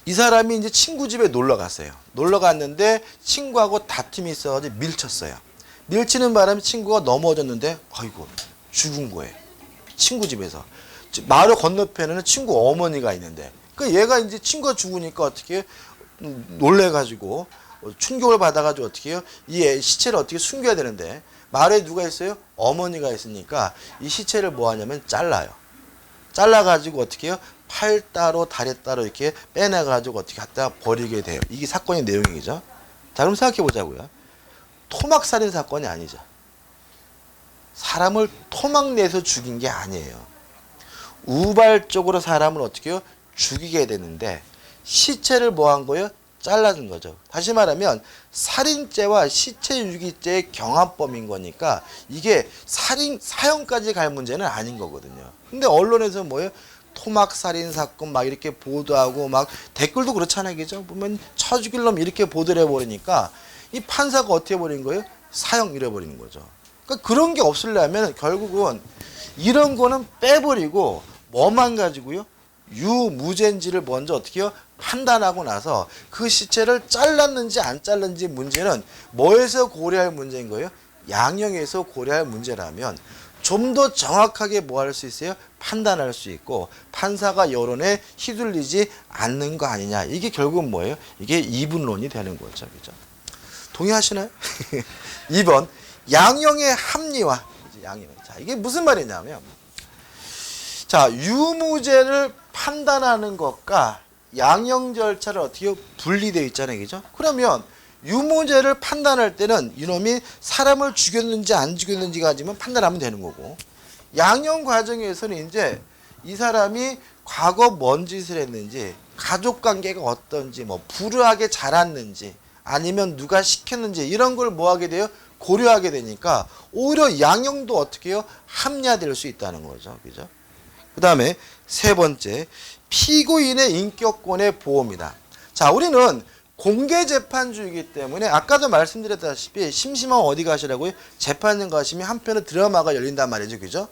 이 사람이 이제 친구 집에 놀러 갔어요. 놀러 갔는데 친구하고 다툼이 있어가지고 밀쳤어요. 밀치는 바람에 친구가 넘어졌는데, 아이고, 죽은 거예요. 친구 집에서. 마을 건너편에는 친구 어머니가 있는데, 그 얘가 이제 친구가 죽으니까 어떻게 놀래가지고 충격을 받아가지고 어떻게 해요? 이 시체를 어떻게 숨겨야 되는데 마을에 누가 있어요? 어머니가 있으니까 이 시체를 뭐 하냐면 잘라요. 잘라가지고 어떻게 해요? 팔 따로 다리 따로 이렇게 빼내가지고 어떻게 갖다 버리게 돼요. 이게 사건의 내용이죠. 자, 그럼 생각해 보자고요. 토막살인 사건이 아니죠. 사람을 토막 내서 죽인 게 아니에요. 우발적으로 사람을 어떻게 해요? 죽이게 되는데 시체를 뭐 한 거예요? 잘라준 거죠. 다시 말하면 살인죄와 시체 유기죄의 경합범인 거니까 이게 사형까지 갈 문제는 아닌 거거든요. 근데 언론에서 뭐예요? 토막살인 사건 막 이렇게 보도하고 막 댓글도 그렇잖아요. 그죠? 보면 쳐 죽일 놈 이렇게 보도를 해버리니까 이 판사가 어떻게 해버린 거예요? 사형 이래버리는 거죠. 그러니까 그런 게 없으려면 결국은 이런 거는 빼버리고 뭐만 가지고요? 유무죄인지를 먼저 어떻게 해요? 판단하고 나서 그 시체를 잘랐는지 안 잘랐는지 문제는 뭐에서 고려할 문제인 거예요? 양형에서 고려할 문제라면 좀 더 정확하게 뭐 할 수 있어요? 판단할 수 있고 판사가 여론에 휘둘리지 않는 거 아니냐. 이게 결국은 뭐예요? 이게 이분론이 되는 거죠. 그죠? 동의하시나요? 2번 양형의 합리화. 양형. 자, 이게 무슨 말이냐면 자, 유무죄를 판단하는 것과 양형 절차를 어떻게 분리되어 있잖아요. 그죠? 그러면 유무죄를 판단할 때는 이놈이 사람을 죽였는지 안 죽였는지 가지고 판단하면 되는 거고 양형 과정에서는 이제 이 사람이 과거 뭔 짓을 했는지 가족 관계가 어떤지 뭐 불우하게 자랐는지 아니면 누가 시켰는지 이런 걸 뭐 하게 돼요? 고려하게 되니까 오히려 양형도 어떻게 해요? 합리화될 수 있다는 거죠. 그죠? 그 다음에 세 번째, 피고인의 인격권의 보호입니다. 자, 우리는 공개재판주의이기 때문에 아까도 말씀드렸다시피 심심하면 어디 가시라고요? 재판장 가시면 한편의 드라마가 열린단 말이죠. 그죠?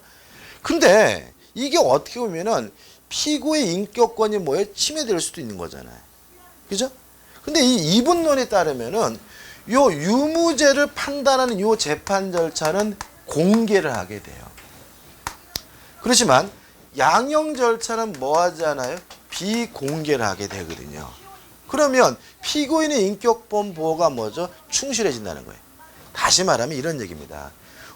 근데 이게 어떻게 보면은 피고의 인격권이 뭐에 침해될 수도 있는 거잖아요. 그죠? 근데 이 이분론에 따르면은 요 유무죄를 판단하는 요 재판 절차는 공개를 하게 돼요. 그렇지만 양형 절차는 뭐 하지 않아요? 비공개를 하게 되거든요. 그러면 피고인의 인격권 보호가 뭐죠? 충실해진다는 거예요. 다시 말하면 이런 얘기입니다.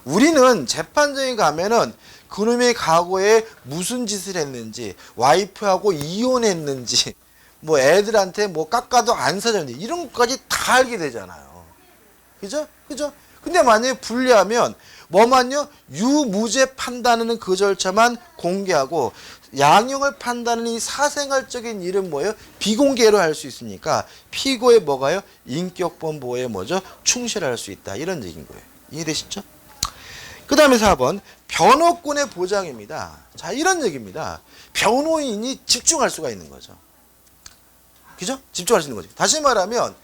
우리는 재판정에 가면은 그놈의 과거에 무슨 짓을 했는지, 와이프하고 이혼했는지, 뭐 애들한테 뭐 깎아도 안 사줬는지 이런 것까지 다 알게 되잖아요. 그죠? 그죠? 근데 만약에 분리하면 뭐만요? 유무죄 판단하는 그 절차만 공개하고 양형을 판단하는 이 사생활적인 일은 뭐예요? 비공개로 할 수 있으니까 피고의 뭐가요? 인격권 보호에 뭐죠? 충실할 수 있다. 이런 얘기인 거예요. 이해되시죠? 그 다음에 4번 변호권의 보장입니다. 자, 이런 얘기입니다. 변호인이 집중할 수가 있는 거죠. 그죠? 집중할 수 있는 거죠. 다시 말하면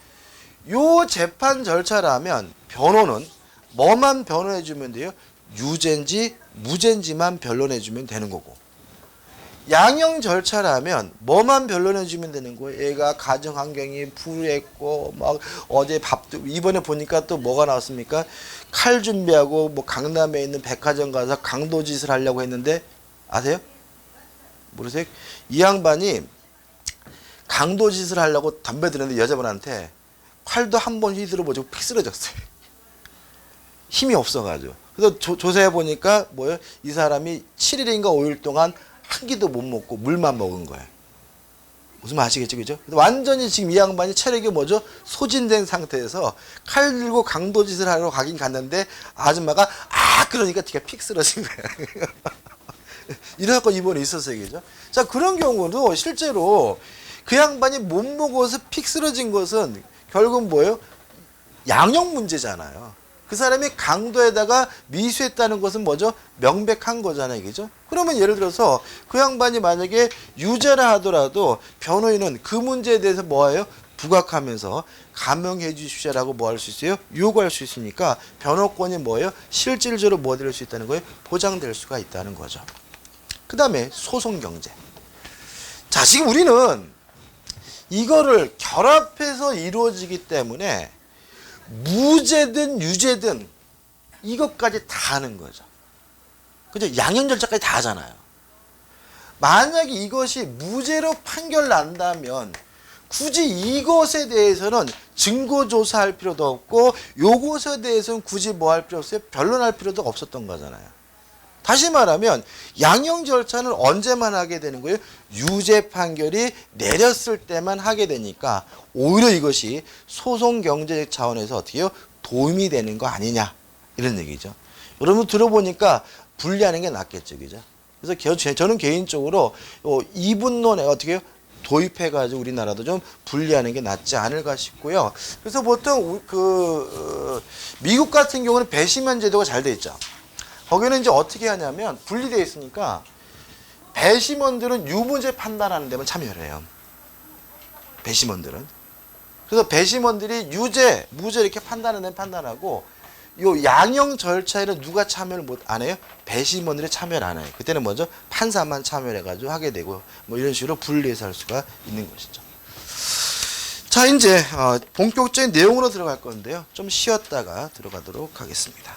요 재판 절차라면 변호는 뭐만 변호해 주면 돼요? 유죄인지 무죄인지만 변론해 주면 되는 거고 양형 절차라면 뭐만 변론해 주면 되는 거예요? 얘가 가정 환경이 불우했고 막 어제 밥도 이번에 보니까 또 뭐가 나왔습니까? 칼 준비하고 뭐 강남에 있는 백화점 가서 강도짓을 하려고 했는데 아세요? 모르세요? 이 양반이 강도짓을 하려고 담배 드는데 여자분한테 칼도 한 번 휘두르 보고 픽 쓰러졌어요. 힘이 없어가지고. 그래서 조사해 보니까 뭐예요? 이 사람이 7일인가 5일 동안 한 끼도 못 먹고 물만 먹은 거예요. 무슨 말 아시겠죠? 그죠? 완전히 지금 이 양반이 체력이 뭐죠? 소진된 상태에서 칼 들고 강도짓을 하러 가긴 갔는데 아줌마가 그러니까 뒤가 픽 쓰러진 거예요. 이런 사건 이번에 있었어요. 그죠? 자, 그런 경우도 실제로 그 양반이 못 먹어서 픽 쓰러진 것은 결국 뭐예요? 양형 문제잖아요. 그 사람이 강도에다가 미수했다는 것은 뭐죠? 명백한 거잖아요. 그죠? 그러면 예를 들어서 그 양반이 만약에 유죄라 하더라도 변호인은 그 문제에 대해서 뭐예요? 부각하면서 감형해 주십시오라고 뭐 할 수 있어요? 요구할 수 있으니까 변호권이 뭐예요? 실질적으로 뭐 될 수 있다는 거예요? 보장될 수가 있다는 거죠. 그 다음에 소송 경제. 자, 지금 우리는 이거를 결합해서 이루어지기 때문에 무죄든 유죄든 이것까지 다 하는 거죠. 그죠? 양형 절차까지 다 하잖아요. 만약에 이것이 무죄로 판결 난다면 굳이 이것에 대해서는 증거 조사할 필요도 없고 요것에 대해서는 굳이 뭐 할 필요 없어요. 변론할 필요도 없었던 거잖아요. 다시 말하면 양형 절차는 언제만 하게 되는 거예요? 유죄 판결이 내렸을 때만 하게 되니까 오히려 이것이 소송 경제적 차원에서 어떻게 해요? 도움이 되는 거 아니냐 이런 얘기죠. 여러분 들어보니까 분리하는 게 낫겠죠, 그죠? 그래서 저는 개인적으로 이분론에 어떻게 해요? 도입해가지고 우리나라도 좀 분리하는 게 낫지 않을까 싶고요. 그래서 보통 미국 같은 경우는 배심원 제도가 잘 돼 있죠. 거기는 이제 어떻게 하냐면 분리되어 있으니까 배심원들은 유무죄 판단하는 데만 참여를 해요. 배심원들은. 그래서 배심원들이 유죄, 무죄 이렇게 판단하는 데는 판단하고 요 양형 절차에는 누가 참여를 안 해요? 배심원들이 참여를 안 해요. 그때는 먼저 판사만 참여를 해가지고 하게 되고 뭐 이런 식으로 분리해서 할 수가 있는 것이죠. 자, 이제 본격적인 내용으로 들어갈 건데요. 좀 쉬었다가 들어가도록 하겠습니다.